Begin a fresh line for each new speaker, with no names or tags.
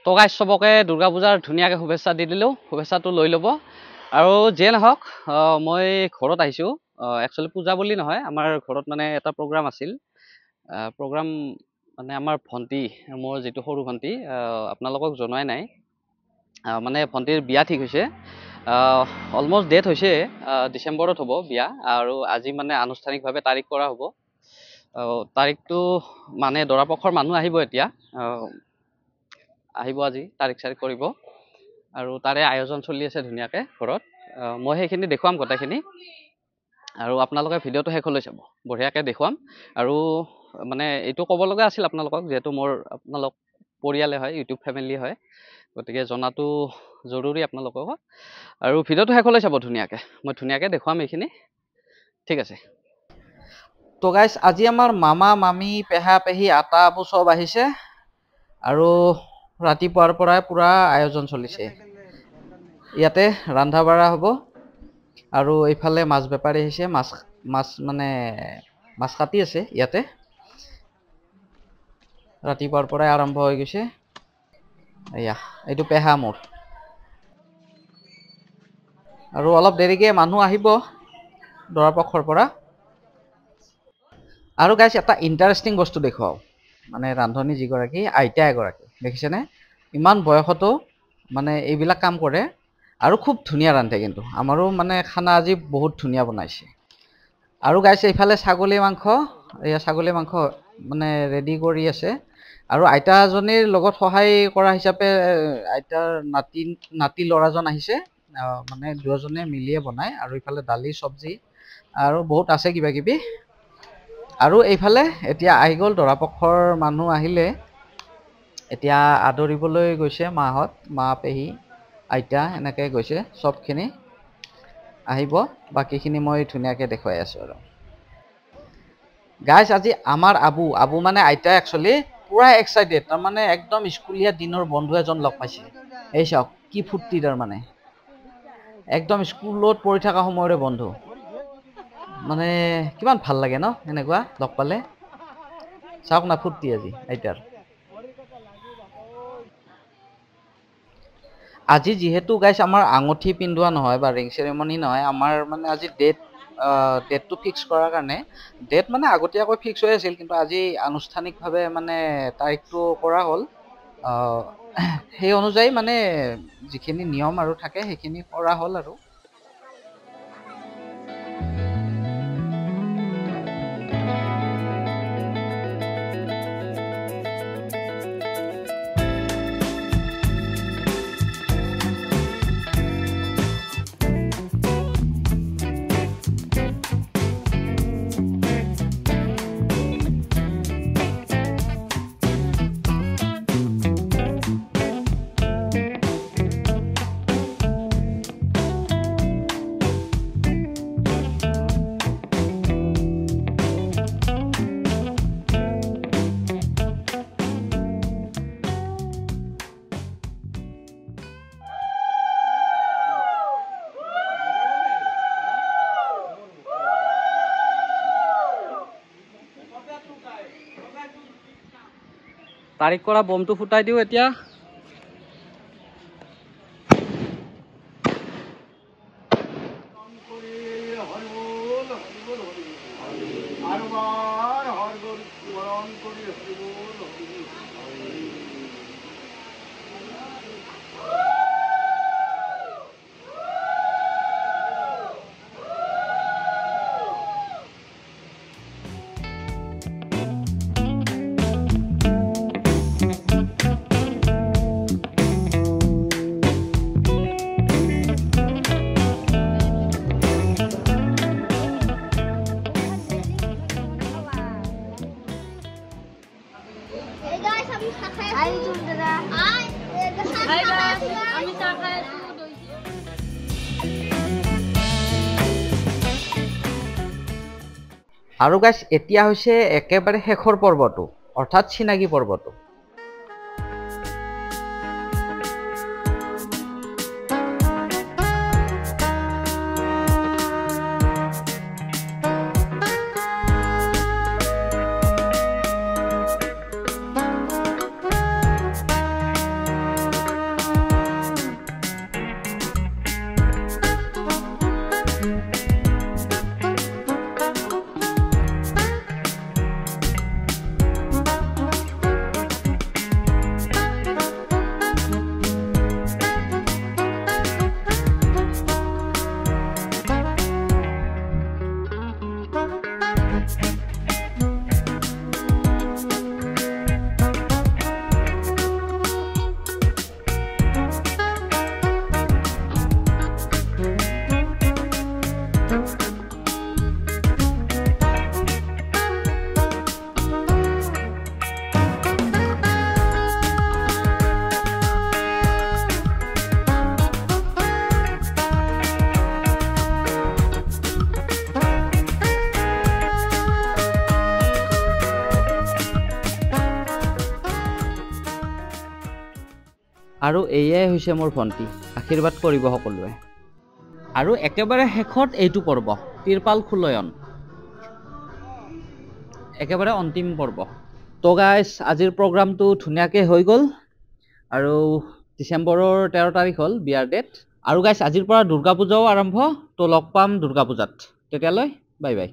তো গাইজ চবকে দুৰ্গা পূজাৰ ধুনীয়াকৈ শুভেচ্ছা দি দিলোঁ, শুভেচ্ছাটো লৈ ল'ব। আৰু যিয়ে নহওক মই ঘৰত আহিছোঁ। একচুৱেলি পূজা বুলি নহয়, আমাৰ ঘৰত মানে এটা প্ৰগ্ৰাম আছিল। প্ৰগ্ৰাম মানে আমাৰ ভণ্টি, মোৰ যিটো সৰু ভণ্টি, আপোনালোকক জনোৱাই নাই, মানে ভণ্টিৰ বিয়া ঠিক হৈছে। অলমষ্ট ডেট হৈছে, ডিচেম্বৰত হ'ব বিয়া। আৰু আজি মানে আনুষ্ঠানিকভাৱে তাৰিখ কৰা হ'ব। তাৰিখটো মানে দৰাপক্ষৰ মানুহ আহিব এতিয়া, আহিব আজি তাৰিখ চাৰিখ কৰিব। আৰু তাৰে আয়োজন চলি আছে ধুনীয়াকৈ ঘৰত। মই সেইখিনি দেখুৱাম গোটেইখিনি, আৰু আপোনালোকে ভিডিঅ'টো শেষলৈ চাব, বঢ়িয়াকৈ দেখুৱাম। আৰু মানে এইটো ক'ব লগা আছিল আপোনালোকক, যিহেতু মোৰ আপোনালোক পৰিয়ালে হয়, ইউটিউব ফেমিলি হয়, গতিকে জনাটো জৰুৰী আপোনালোকক। আৰু ভিডিঅ'টো শেষলৈ চাব ধুনীয়াকৈ, মই ধুনীয়াকৈ দেখুৱাম এইখিনি, ঠিক আছে। তো গাইজ আজি আমাৰ মামা মামী পেহা পেহী আটা আবু চব আহিছে, আৰু ৰাতিপুৱাৰ পৰাই পূৰা আয়োজন চলিছে। ইয়াতে ৰন্ধা বঢ়া হ'ব, আৰু এইফালে মাছ বেপাৰী আহিছে, মাছ কাটি আছে ইয়াতে। ৰাতিপুৱাৰ পৰাই আৰম্ভ হৈ গৈছে। এয়া এইটো পেহা মোৰ, আৰু অলপ দেৰিকৈ মানুহ আহিব দৰাপক্ষৰ পৰা। আৰু গাইজ এটা ইণ্টাৰেষ্টিং বস্তু দেখুৱাওঁ, মানে ৰান্ধনী যিগৰাকী, আইতা এগৰাকী, দেখিছেনে? ইমান বয়সতো মানে এইবিলাক কাম কৰে, আৰু খুব ধুনীয়া ৰান্ধে। কিন্তু আমাৰো মানে খানা আজি বহুত ধুনীয়া বনাইছে। আৰু গাইজ এইফালে ছাগলী মাংস, এয়া ছাগলী মাংস মানে ৰেডি কৰি আছে। আৰু আইতাজনীৰ লগত সহায় কৰা হিচাপে আইতাৰ নাতি ল'ৰাজন আহিছে, মানে দুয়োজনে মিলিয়ে বনায়। আৰু এইফালে দালি চব্জি আৰু বহুত আছে কিবা কিবি। আৰু এইফালে এতিয়া আহি গ'ল দৰাপক্ষৰ মানুহ আহিলে, এতিয়া আদৰিবলৈ গৈছে মাহঁত, মা পেহী আইতা এনেকৈ গৈছে, চবখিনি আহিব। বাকীখিনি মই ধুনীয়াকৈ দেখুৱাই আছোঁ। আৰু গাইজ আজি আমাৰ আবু মানে আইতা একচুৱেলি পুৰা এক্সাইটেড, তাৰমানে একদম স্কুলীয়া দিনৰ বন্ধু এজন লগ পাইছে। এই চাওক কি ফূৰ্তি, তাৰমানে একদম স্কুলত পঢ়ি থকা সময়ৰে বন্ধু। মানে কিমান ভাল লাগে ন এনেকুৱা লগ পালে। চাওক না ফূৰ্তি আজি আইতাৰ। আজি যিহেতু গাইজ আমাৰ আঙুঠি পিন্ধোৱা নহয় বা ৰিং চেৰেমনি নহয়, আমাৰ মানে আজি ডেটটো ফিক্স কৰাৰ কাৰণে, ডেট মানে আগতীয়াকৈ ফিক্স হৈ আছিল, কিন্তু আজি আনুষ্ঠানিকভাৱে মানে তাৰিখটো কৰা হ'ল। সেই অনুযায়ী মানে যিখিনি নিয়ম আৰু থাকে সেইখিনি কৰা হ'ল। আৰু তাৰিখ কৰা বমটো ফুটাই দিওঁ এতিয়া। আৰু গাইজ এতিয়া হৈছে একেবাৰে শেষৰ পৰ্বটো, অৰ্থাৎ চিনাকি পৰ্বটো। আৰু এয়াই হৈছে মোৰ ভণ্টি, আশীৰ্বাদ কৰিব সকলোৱে। আৰু একেবাৰে শেষত এইটো পৰ্ব, তিৰপাল খুলয়ন, একেবাৰে অন্তিম পৰ্ব। তো গাইজ আজিৰ প্ৰগ্ৰামটো ধুনীয়াকৈ হৈ গ'ল, আৰু ডিচেম্বৰৰ 13 তাৰিখ হ'ল বিয়াৰ ডেট। আৰু গাইজ আজিৰ পৰা দুৰ্গা পূজাও আৰম্ভ, তো লগ পাম দুৰ্গা পূজাত। তেতিয়ালৈ বাই বাই।